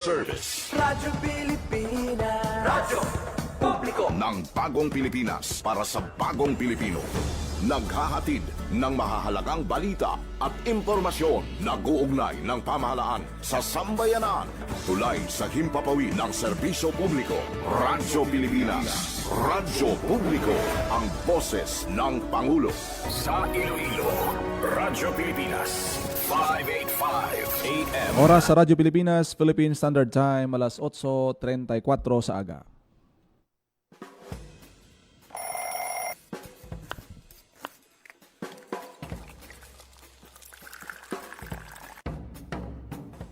Service Radyo Pilipinas. Radyo Publiko ng Bagong Pilipinas para sa Bagong Pilipino. Naghahatid ng mahahalagang balita at impormasyon na guugnay ng pamahalaan sa sambayanan. Tulay sa himpapawid ng serbisyo publiko. Radyo Pilipinas. Radyo Publiko. Ang boses ng Pangulo. Sa Iloilo, Radyo Pilipinas. 585 AM. Oras sa Radyo Pilipinas, Philippine Standard Time, alas 8:34 sa aga.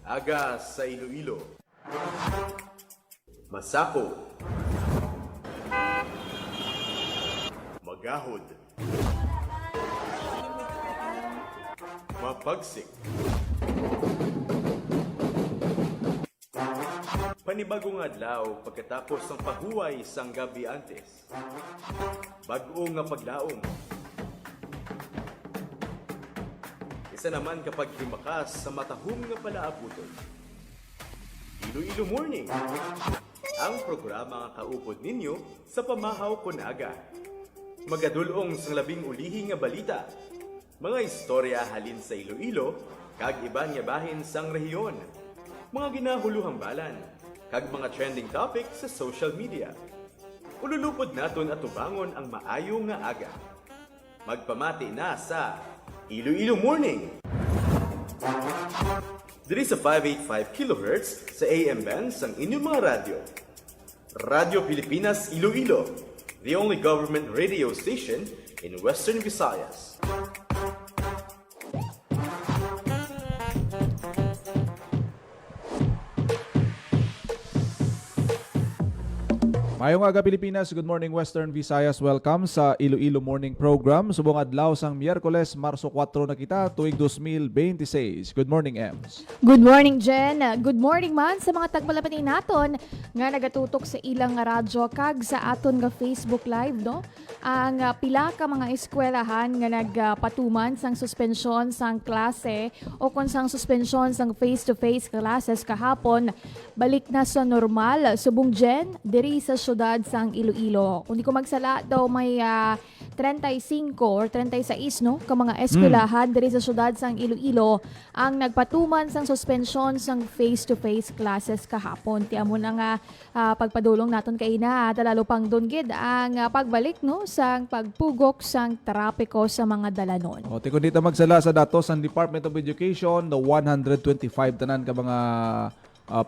Aga sa Iloilo. Masako. Magahod. Mapagsik. Panibagong adlaw pagkatapos ng paghuway sang gabi antes. Bag-o nga paglaom. Isa naman kapag himakas sa matahong nga palaabuton. Iloilo Morning, ang programa nga kaupod ninyo sa pamahaw kunaga. Magadulong sang labing ulihi nga balita, mga istorya halin sa Iloilo, kag iban nga bahin sang rehiyon, mga ginahuluhang balan, kag mga trending topic sa social media. Ululupod naton at tubangon ang maayo nga aga. Magpamati na sa Iloilo Morning! Diri sa 585 kHz sa AM bands ang inyong mga radyo. Radyo Pilipinas Iloilo, the only government radio station in Western Visayas. Mayong aga Pilipinas, good morning Western Visayas. Welcome sa Iloilo Morning Program. Subong adlaw sang Miyerkules, Marso 4 na kita, tuig 2026. Good morning, Ems. Good morning, Jen. Good morning man sa mga tagpalapatin naton nga nagatutok sa ilang nga radyo kag sa aton nga Facebook Live, no? Ang pila ka mga eskwelahan nga nagpatuman sang suspensyon sang klase o kung sang suspensyon sang face-to-face classes kahapon, balik na sa normal. Subong Jen, diri sa syudad sang Iloilo. Kung di ko magsala daw may 35 or 36 no ka mga eskwelahan diri sa syudad sang Iloilo ang nagpatuman sang suspensyon sang face-to-face classes kahapon. Tiamo na nga pagpadulong naton kay na lalo pang dunggid ang pagbalik no sang pagpugok sang trapiko sa mga dalanon. O tikon dito magsala sa datos ng Department of Education, the 125 tanan ka mga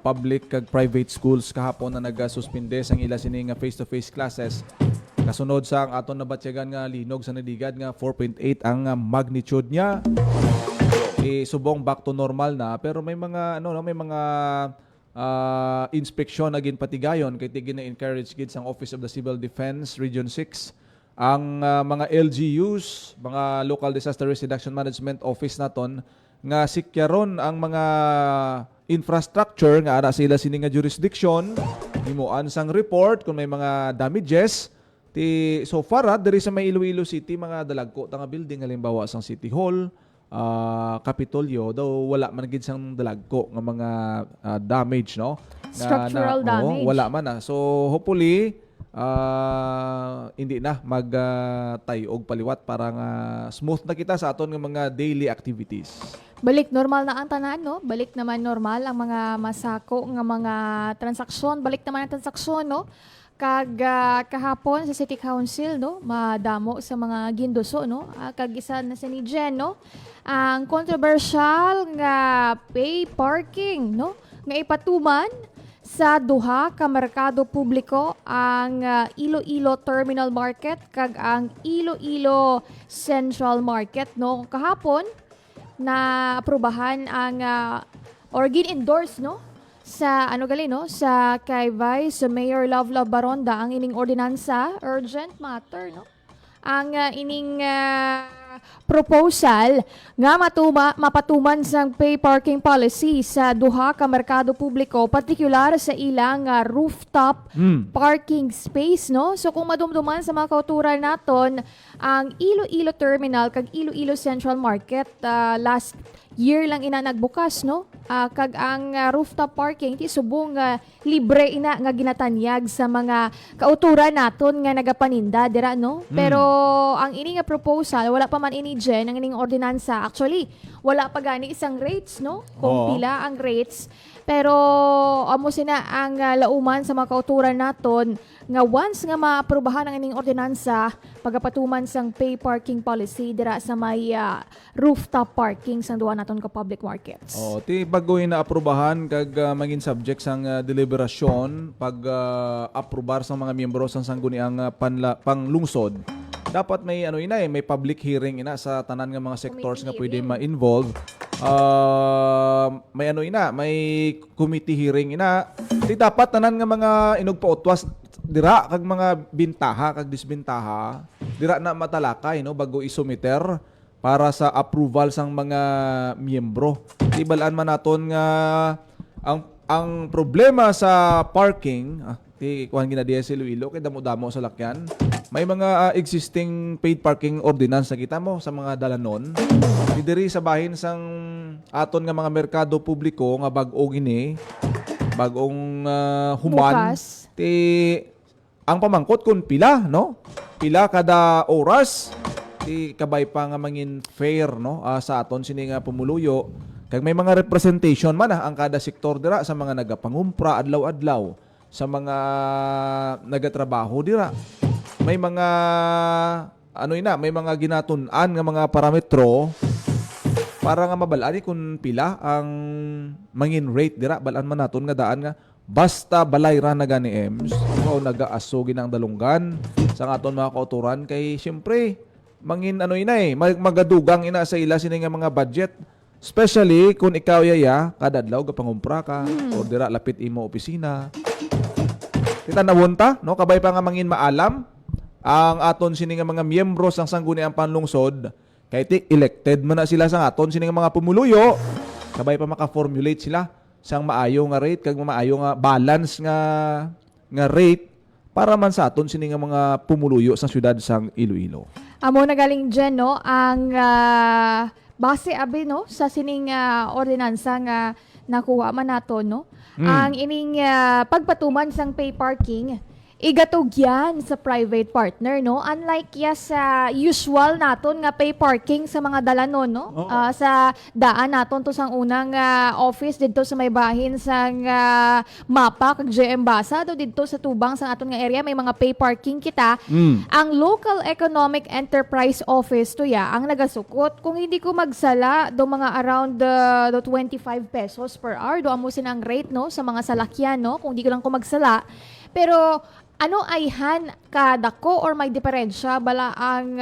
public kag private schools kahapon na nagasuspinde sang ila sining face-to-face classes. Kasunod sa ang aton nabatyagan nga linog sa nadigad nga 4.8 ang magnitude niya. Subong back to normal na pero may mga may mga inspeksyon na ginpatigayon kay tigin na encourage kids ang Office of the Civil Defense Region 6 ang mga LGUs, mga Local Disaster Risk Reduction Management Office naton nga sikyaron ang mga infrastructure nga ara sila sini nga jurisdiction himuan sang report kung may mga damages ti so far diri sa may Iloilo City mga dalagko ta nga building halimbawa sang City Hall, Capitolio daw wala man gid sang dalagko nga mga damage no Structural damage. Wala man so hopefully hindi na magtay og paliwat para nga smooth na kita sa aton nga mga daily activities. Balik normal na ang tanan, no? Balik naman normal ang mga masako nga mga transaksyon. Balik naman ang transaksyon, no? Kag kahapon sa City Council, no? Madamo sa mga ginduso, no? Kag isa na sa ni Jen, no? Ang controversial nga pay parking, no? Nga ipatuman sa duha ka merkado publiko ang Iloilo Terminal Market kag ang Iloilo Central Market, no? Kahapon na aprubahan ang or gin-endorse no sa sa kay Vice Mayor Love Baronda ang ining ordinansa urgent matter no ang ining proposal nga mapatuman sang pay parking policy sa duha ka merkado publiko partikular sa ilang rooftop parking space no. So kung madumduman sa mga kauturan naton ang Iloilo Terminal kag Iloilo Central Market last year lang ina nagbukas no kag ang rooftop parking ti subong libre ina nga ginatanyag sa mga kauturan naton nga nagapaninda dira no. Pero ang ini nga proposal wala pa man ini Jen ang ining ordinansa. Actually, wala pa gani isang rates no. Kung Oo. pila ang rates. Pero amo sina ang lauman sa mga kauturan naton nga once nga maaprubahan ang ining ordinansa pagapatuman sang pay parking policy dira sa may rooftop parking sang duwa naton ka public markets. Oh, ti bago inaaprubahan kag maging subject sang deliberasyon pag aprobar sang mga miyembro sang sangguniang panglungsod. Dapat may may public hearing ina sa tanan nga mga sectors nga pwede ma-involve. May may committee hearing ina. Di dapat tanan nga mga inugpautwas dira kag mga bintaha kag disbintaha dira na matalakay no bago isumiter para sa approval sang mga miyembro. Di balaan man naton nga ang problema sa parking, ti kuhan gina diya sa Iloilo kay damo-damo sa lakyan. May mga existing paid parking ordinance na kita mo sa mga dalanon. Di diri sa bahin sang aton nga mga merkado publiko nga bag-o gini, bagong human. Bukas. Ti ang pamangkot kun pila no? Pila kada oras. Ti kabay pa nga mangin fair no sa aton sini nga pumuluyo. Kag may mga representation man ang kada sektor dira sa mga nagapangumpra adlaw-adlaw, sa mga nagatrabaho dira. May mga may mga ginatun-an nga mga parametro para nga mabalani kung pila ang mangin rate dira balaan man naton nga daan nga basta balay ra na gani EMS o nagaaso ginang dalunggan sa aton mga kauturan kay syempre mangin magadugang ina sa ila sini nga mga budget, especially kung ikaw yaya kadadlaw gapangumpra ka o dira lapit imo opisina. Kita nawunta no kabay pa nga mangin maalam ang aton sini nga mga miyembro sang sangguniang panlungsod kay elected man na sila sa aton sini nga mga pumuluyo, kabay pa maka-formulate sila sang maayo nga rate kag maayo nga balance nga rate para man sa aton sini nga mga pumuluyo sa syudad sang Iloilo. Amo na galing dyan, no, ang base abi no sa sining ordinansa nga nakuha man nato no. Ang ining pagpatuman sang pay parking igatog yan sa private partner no, unlike ya sa usual naton nga pay parking sa mga dalanon no. Sa daan naton to sang unang office didto sa may bahin sang mapa kag GM Basa do didto sa tubang sang aton nga area may mga pay parking kita. Ang Local Economic Enterprise Office to ya ang nagasukot kung hindi ko magsala do mga around do 25 pesos per hour do amo sinang rate no sa mga salakyan no kung di ko lang ko magsala. Pero ano ayhan kadako or may diferensya bala ang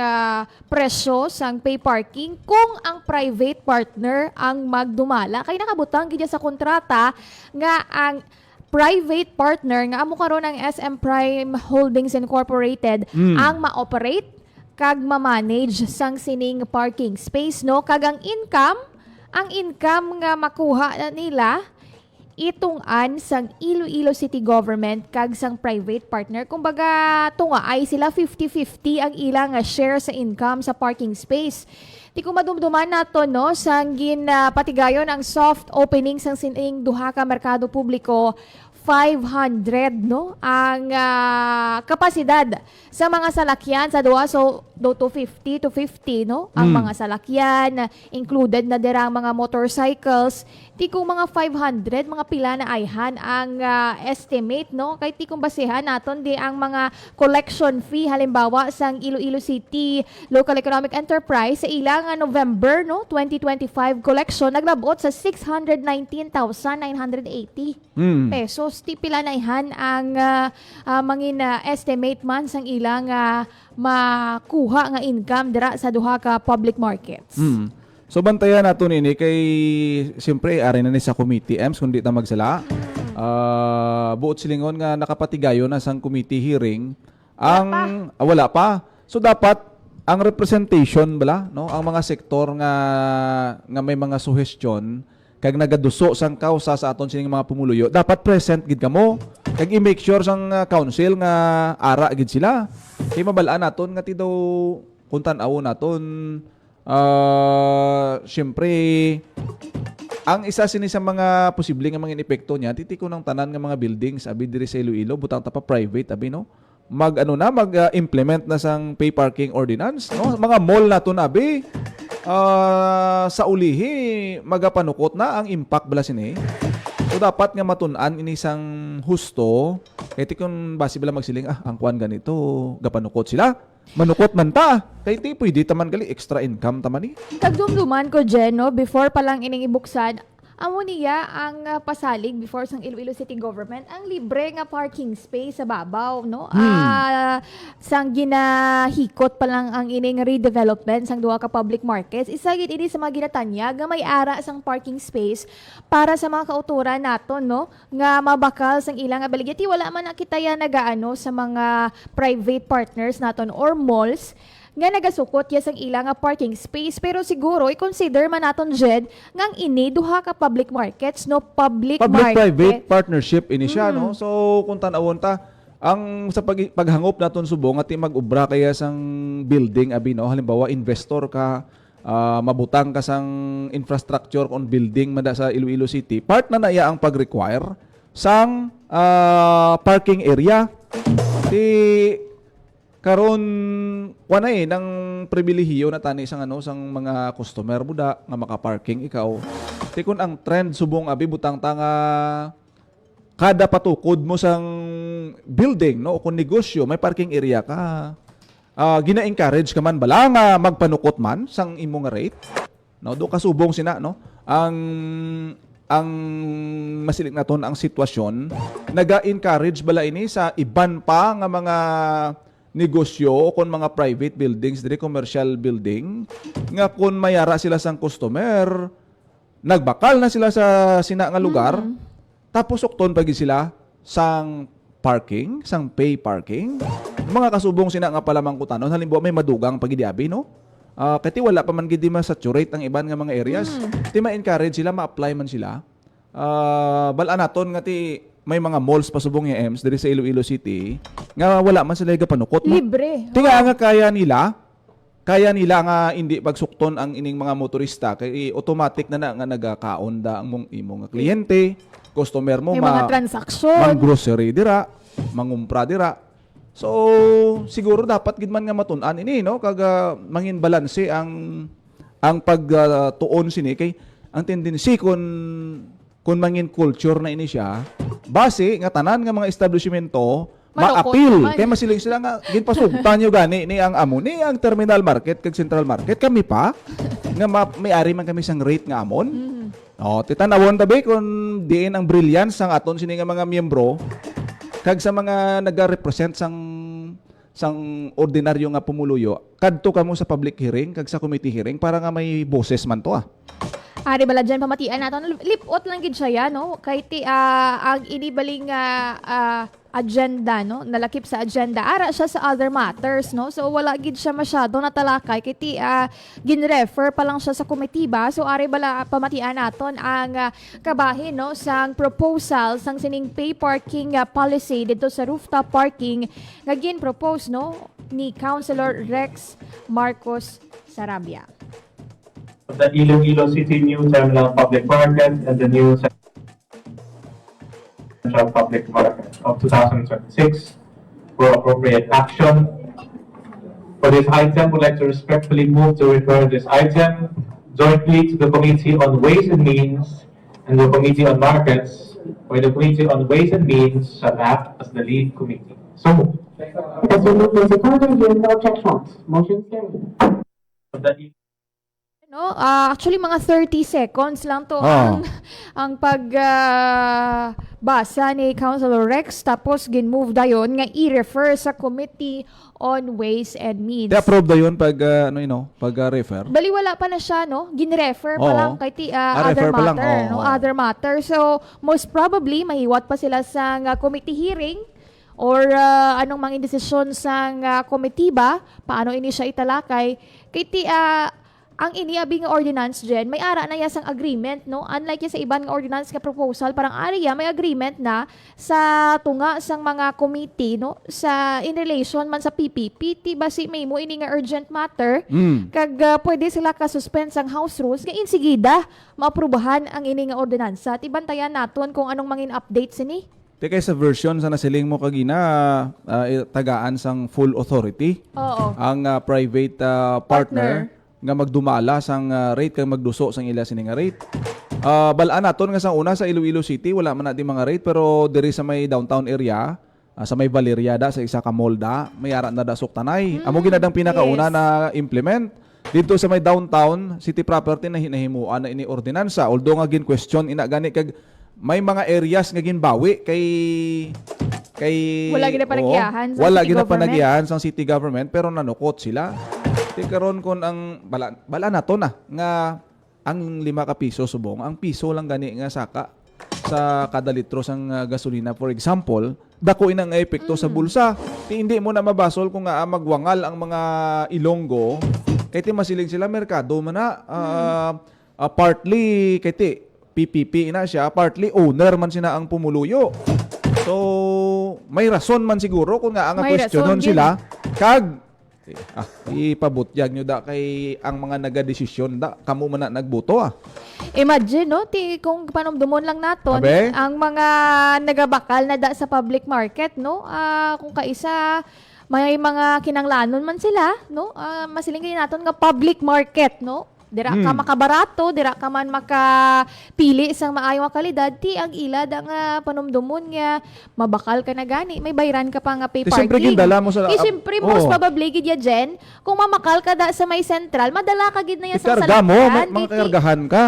presyo sang pay parking kung ang private partner ang magdumala kay nakabutang gid sa kontrata nga ang private partner nga amo karon ang SM Prime Holdings Incorporated ang ma-operate kag ma-manage sang sining parking space no kag ang income nga makuha na nila itung-an sang Iloilo City Government kag sang private partner. Kumbaga, tunga ay sila 50-50 ang ilang share sa income sa parking space. Di ko madumduman nato no sang patigayon ang soft opening sang sining duha ka merkado publiko 500 no ang kapasidad sa mga salakyan sa duha so do 250 to 50 no ang mga salakyan included na dira ang mga motorcycles ti kung mga 500 mga pila na ayhan ang estimate no kay ti kung basehan naton di ang mga collection fee halimbawa sang Iloilo City Local Economic Enterprise sa ilang November no 2025 collection naglabot sa 619,980 pesos ti pila na ayhan ang mangin estimate man sang ilang makuha nga income dira sa duha ka public markets. So bantayan nato nini kay siyempre ari na ni sa committee EMS kundi ta magsala. Buot silingon nga nakapatigayon na sang committee hearing ang wala pa. So dapat ang representation bala no ang mga sektor nga may mga suggestion kag nagaduso sang kausa sa aton sining mga pumuluyo dapat present gid kamo kag i-make sure sang council nga ara gid sila kay mabalaan naton nga ti daw kung tan-aw naton syempre ang isa sini sa mga posibleng nga mga epekto niya, titiko ng tanan nga mga buildings abi diri sa Iloilo, butang ta pa private abi no. Mag-implement na sang pay parking ordinance, no? Mga mall na to na abi. Sa ulihi magapanukot na ang impact bala sini. So dapat nga matun-an ini sang husto, kay kung base bala magsiling ang kuan ganito, gapanukot sila. Manukot man ta. Kay ti pwede taman gali extra income taman ni. Tagdumduman ko, Jen, no, before pa lang ining ibuksan, amo niya ang pasalig before sang Iloilo City Government ang libre nga parking space sa babaw, no? Sang ginahikot pa lang ang ining redevelopment sang duha ka public markets. Isa gid ini sa mga ginatanya nga may ara sang parking space para sa mga kauturan naton, no? Nga mabakal sang ilang nga baligya. Wala man na kita ya nagaano sa mga private partners naton or malls nga nagasukot ya sang ilang nga parking space, pero siguro i-consider man naton Jed ngang ini duha ka public markets, no, public Public-private market. partnership ini siya, no? So kung tan-awon ta ang sa paghangop naton subong ati mag-ubra kaya sang building abi, no, halimbawa investor ka, mabutang ka sang infrastructure on building mada sa Iloilo City, part na iya ang pag-require sang parking area. Ti karon wala ng pribilehiyo na tani sang sang mga customer mo da nga maka-parking ikaw. Ti kun ang trend subong abi butang ta nga kada patukod mo sang building, no, o kung negosyo may parking area ka. Gina-encourage ka man bala nga magpanukot man sang imong rate. No, do kasubong sina, no. Ang masilik naton ang sitwasyon, naga-encourage bala ini sa iban pa nga mga negosyo o kung mga private buildings, diri commercial building, nga kung mayara sila sang customer, nagbakal na sila sa sina nga lugar, tapos ukton pagi sila sang parking, sang pay parking. Mga kasubong sina nga pala mangkutanon, halimbawa may madugang pagi diabi, no? Kati wala pa man gid di ma-saturate ang iban nga mga areas. Ti ma-encourage sila, ma-apply man sila. Balaan naton nga ti may mga malls pa subong yung EMS diri sa Iloilo City nga wala man sila gapanukot, no? Libre. Tinga nga kaya nila nga hindi pagsukton ang ining mga motorista kay automatic na nga nagakaon da ang imong nga kliyente, customer mo, May mga transaksyon. mang grocery dira, mangumpra dira. So siguro dapat gid man nga matun-an ini, no, kaga mangin balanse ang pagtuon sini kay ang tendency kun mangin culture na ini siya, base nga tanan nga mga establishmento ma-appeal naman. kay masiling sila nga ginpasugtan nyo gani ni ang amo ni ang terminal market kag central market kami pa nga may-ari man kami sang rate nga amon. Titanawon tabi kung diin ang brilliance sang aton sini nga mga miyembro kag sa mga naga-represent sang ordinaryo nga pumuluyo kadto kamo sa public hearing kag sa committee hearing para nga may boses man to. Ari bala dyan, pamatian natin. Lipot lang gid siya, no? Kahit ang inibaling agenda, no? Nalakip sa agenda. Ara siya sa other matters, no? So, wala gid siya masyado natalakay. Kahit ginrefer pa lang siya sa komitiba. So, ari bala pamatian natin ang kabahin, no? Sang proposal, sang sining pay parking policy dito sa rooftop parking nga gin-propose, no? Ni Councilor Rex Marcos Sarabia. The Iloilo City New Terminal Public Market and the new Central Public Market of 2026 for appropriate action. For this item, would like to respectfully move to refer this item jointly to the Committee on Ways and Means and the Committee on Markets, where the Committee on Ways and Means shall act as the lead committee. So moved. Has been moved and seconded, there are no objections. Motion carried. No, actually mga 30 seconds lang to ang pagbasa ni Councilor Rex, tapos gin-move dayon nga i-refer sa Committee on Ways and Means. I-approve da yun pag refer. Bali wala pa na siya, no? Gin-refer pa lang kay refer other pa lang. matter, no? Other matter. So most probably mahiwat pa sila sa committee hearing or anong mga desisyon sa committee ba, paano ini siya italakay kay ang iniabi nga ordinance dyan, may ara na yasang agreement, no? Unlike sa ibang nga ordinance nga proposal, parang ariya may agreement na sa tunga sang mga committee, no? Sa in relation man sa PPP, ti basi may mo ini nga urgent matter, kag pwede sila ka-suspend sang house rules, nga insigida maaprubahan ang ini nga ordinansa. Ti bantayan naton kung anong mangin update sini. Kaya sa version sa nasiling mo kagina, tagaan sang full authority. Oo. Ang private partner nga magdumala sang rate kag magduso sang ila sini nga rate. Balaan naton nga sang una sa Iloilo City wala man natin mga rate pero diri sa may downtown area sa may Valeriada sa isa ka mall da mayara na da suktanay. Amo ginadang pinakauna yes. na implement dito sa may downtown city property na hinahimuan na ini ordinansa although nga gin question ina gani kag may mga areas nga ginbawi kay Wala gina panagyahan sa wala city gina government. panagyahan sa city government pero nanukot sila. Di karon kon ang bala na to na nga ang 5 ka piso subong ang piso lang gani nga saka sa kada litro sang gasolina for example dako inang epekto sa bulsa. Ti hindi mo na mabasol kung nga magwangal ang mga Ilonggo kay ti masilig sila merkado man na partly kay ti PPP na siya partly owner man sina ang pumuluyo. So may rason man siguro kung nga ang May questionon rason, sila kag ipabutyag nyo da kay ang mga nagadesisyon da kamo man na nagboto Imagine, no, kung panumdumon lang naton Abe? ang mga nagabakal na da sa public market, no, kung kaisa may mga kinanglanon man sila, no, masiling kayo naton nga public market, no, dira ka makabarato, dira ka man makapili isang maayong kalidad, ti ang ilad ang panumdumon nga mabakal ka na gani, may bayran ka pa nga pay Ti siyempre parking. gindala mo sa- Siyempre, Oo. most probably gid ya Jen, kung mamakal ka da sa may central, madala ka gid na yan sa ikarga mo salakyan, mga kay ti- kargahan ka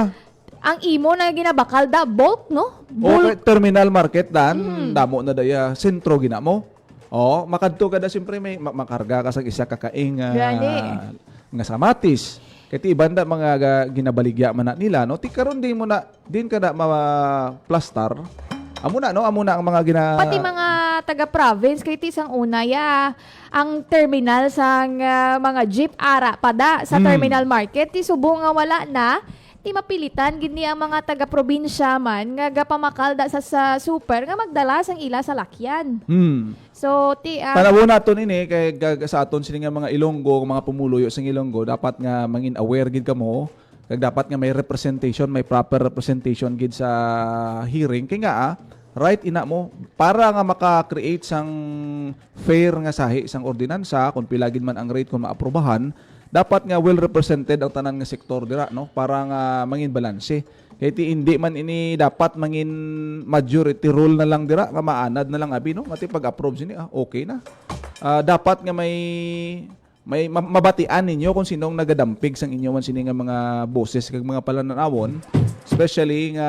ang imo na ginabakal da bulk, no? o kay terminal market dan damo na daya sentro gina mo makadto ka da siyempre may makarga ka sa isa kakaing Gani. nga samatis kay ti banda mga ginabaligya man na nila no ti karon din mo na din ka na ma-plastar amo na ang mga Pati mga taga-province, kay tisang una ya, ang terminal sang mga jeep ara pada sa terminal market, ti subong nga wala na, ti mapilitan gini ang mga taga-probinsya man nga gapamakal da sa super nga magdala sang ila sa lakyan. So ti Tanawo naton ini kay sa aton sini nga mga Ilonggo, mga pumuluyo sa Ilonggo, dapat nga mangin aware gid kamo, kag dapat nga may representation, may proper representation gid sa hearing kay nga right ina mo para nga maka-create sang fair nga sahi sang ordinansa kung pila gid man ang rate kung maaprobahan, dapat nga well represented ang tanan nga sektor dira no para nga mangin balanse. Kaya ti hindi man ini dapat mangin majority rule na lang dira nga maanad na lang abi no mati pag-approve sini okay na. Dapat nga may mabatian ninyo kung sinong nagadampig sang inyo man sini nga mga boses kag mga palananawon, especially nga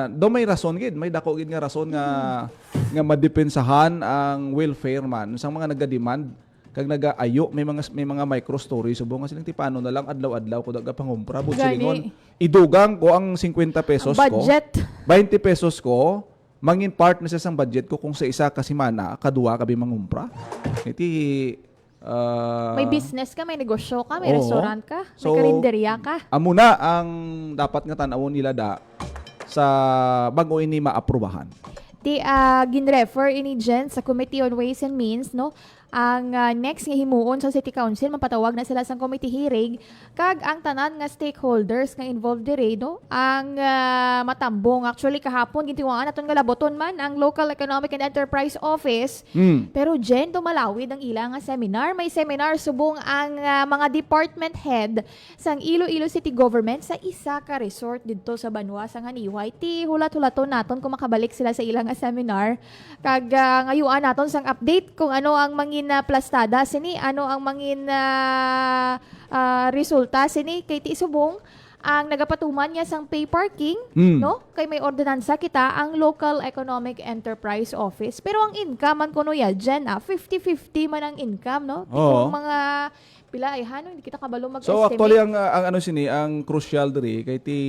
do may rason gid, may dako gid nga rason nga madepensahan ang welfare man sang mga nagademand kag nagaayo may mga micro stories subong nga silang ti paano na lang adlaw-adlaw ko daga pangumpra but Gani. silingon idugang ko ang 50 pesos budget. ko 20 pesos ko mangin part na sa sang budget ko kung sa isa ka semana kadua ka bi mangumpra iti May business ka, may negosyo ka, may Oo. restaurant ka, may So, karinderya ka. amo na ang dapat nga tan-awon nila da sa bago ini maaprubahan. Di ginrefer ini Jen sa Committee on Ways and Means, no? Ang next nga himuon sa City Council, mapatawag na sila sa committee hearing, kag ang tanan nga stakeholders nga involved dire, no? Ang matambong. Actually, kahapon, gintiwaan naton nga laboton man ang Local Economic and Enterprise Office. Pero Jen, dumalawid ang ilang nga seminar. May seminar subong ang mga department head sang Iloilo City Government sa isa ka resort dito sa Banwa sang Haniway. Ti hulat-hulaton naton kung makabalik sila sa ilang nga seminar. Kag ngayuan naton sang update kung ano ang mangin na plastada sini, ano ang mangin resulta sini kay ti subong ang nagapatuman niya sang pay parking, no? Kay may ordinansa kita ang Local Economic Enterprise Office. Pero ang income man kuno ya Jen, 50-50 man ang income, no? Oo. Kung mga pila ay hindi kita kabalo mag-estimate. So actually ang ano sini ang crucial diri kay ti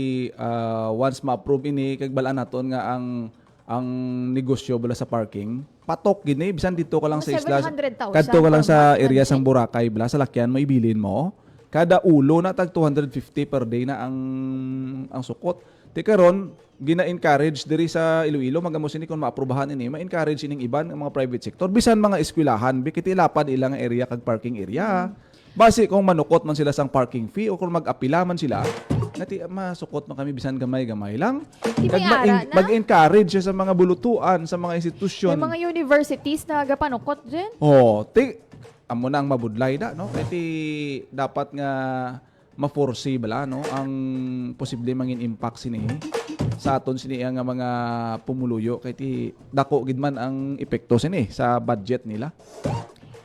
once ma-approve ini kag balaan naton nga ang negosyo bala sa parking patok gini bisan dito ka lang sa isla 700,000 kadto ka lang per sa month, area Jen. sang Boracay bala sa lakyan mo ibilin mo kada ulo na tag 250 per day na ang sukot. Ti karon gina-encourage diri sa Iloilo magamo sini kung maaprubahan ini, ma-encourage ining iban ang mga private sector bisan mga eskwelahan bikit ilapan ilang area kag parking area. Base kung manukot man sila sang parking fee o kung mag-apila man sila, nati masukot man kami bisan gamay-gamay lang. Di may Kag ara na? mag-encourage siya sa mga bulutuan, sa mga May institusyon. mga universities na gapanukot dyan. Oh, amo na ang mabudlay da, no? Kaya dapat nga ma-foresee bala, no? Ang posible mangin impact sini sa aton sini nga mga pumuluyo kay dako gid man ang epekto sini sa budget nila.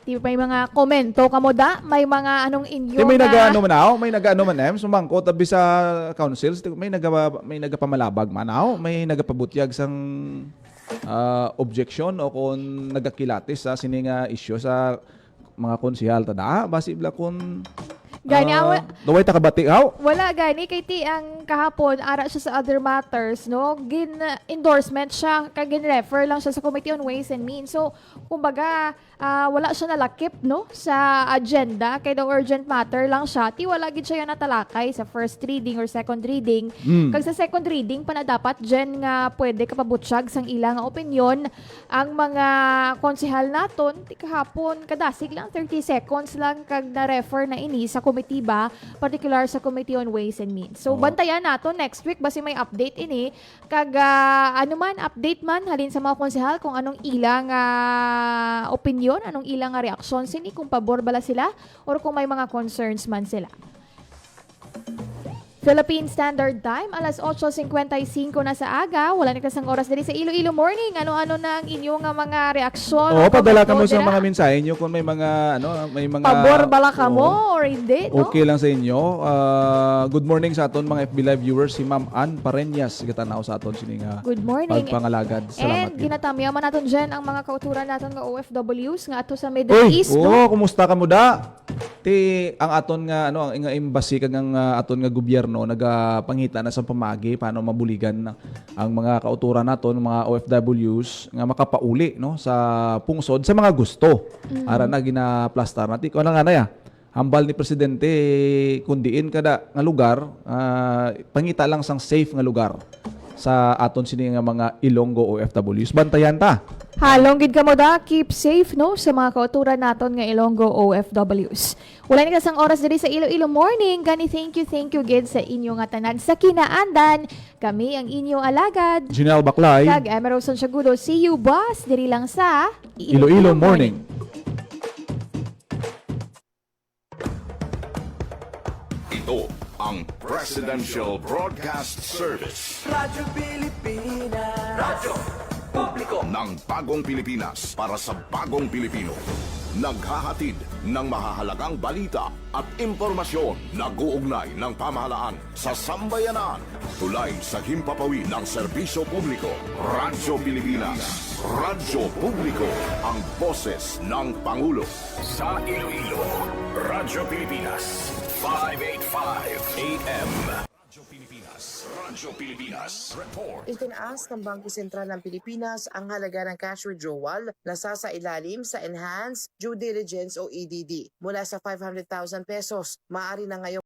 Di may mga komento kamo da? May mga anong inyo May na... nagaano man aw, may nagaano man sumangko tabi sa councils, may nagapamalabag man aw, may nagapabutyag sang objection o kung nagakilatis sa sini nga issue sa mga konsehal tada basi bla kun Gani, daway ta kabati aw. Wala gani kay ti ang kahapon ara siya sa other matters no endorsement siya kag refer lang siya sa Committee on Ways and Means. So kumbaga wala siya nalakip no sa agenda kay the urgent matter lang siya. Ti wala gid siya natalakay sa first reading or second reading. Kag sa second reading pa na dapat gen nga pwede kapabutsyag sang ilang nga opinion ang mga konsehal naton ti kahapon kadasig lang 30 seconds lang kag na refer na ini sa committee ba, particular sa Committee on Ways and Means. So, bantayan nato next week basi may update ini. Kag ano man, update man, halin sa mga konsehal kung anong ilang opinion, anong ilang reaksyon sini, kung pabor bala sila, or kung may mga concerns man sila. Philippine Standard Time, alas 8:55 na sa aga. Wala na kasang oras diri sa Iloilo Morning. Ano-ano na ang inyong mga reaksyon? Oo, o padala ka mo komento sa dira? mga mensahe nyo kung may mga may mga Pabor bala ka mo Oo. or hindi, no? Okay lang sa inyo. Good morning sa aton mga FB Live viewers, si Ma'am Ann Pareñas gitanaw sa aton sini nga Good morning. pagpangalagad. And Salamat. ginatamya man naton dyan ang mga kauturan naton nga OFWs nga ato sa Middle East, no? kumusta ka mo da? Ang aton nga ang nga embassy kag ang aton nga gobyerno nagapangita na sa pamagi paano mabuligan ang mga kauturan naton mga OFWs nga makapauli no sa pungsod sa mga gusto. Ara na ginaplastar natin ko na nga na ya. Hambal ni presidente kundiin kada nga lugar pangita lang sang safe nga lugar sa aton sini nga mga Ilonggo OFWs. Bantayan ta. Halong gid kamo da, keep safe no sa mga kauturan naton nga Ilonggo OFWs. Wala ni kasang oras diri sa Iloilo Morning. Gani thank you gid sa inyo nga tanan sa kinaandan. Kami ang inyong alagad. General Baklay, Kag Emerson Sagudo. See you boss diri lang sa Iloilo Morning. Ito ang Presidential Broadcast Service Radyo Pilipinas. Radyo Publiko. ng Bagong Pilipinas para sa Bagong Pilipino. Naghahatid ng mahahalagang balita at impormasyon na guugnay ng pamahalaan sa sambayanan. Tulay sa himpapawid ng serbisyo publiko. Radyo Pilipinas. Radyo Publiko. Ang boses ng Pangulo. Sa Iloilo, Radyo Pilipinas. 585 AM. Radyo Pilipinas. Radyo Pilipinas. Report. Itinaas ng Bangko Sentral ng Pilipinas ang halaga ng cash withdrawal na sasailalim sa Enhanced Due Diligence o EDD mula sa 500,000 pesos. Maaari na ngayong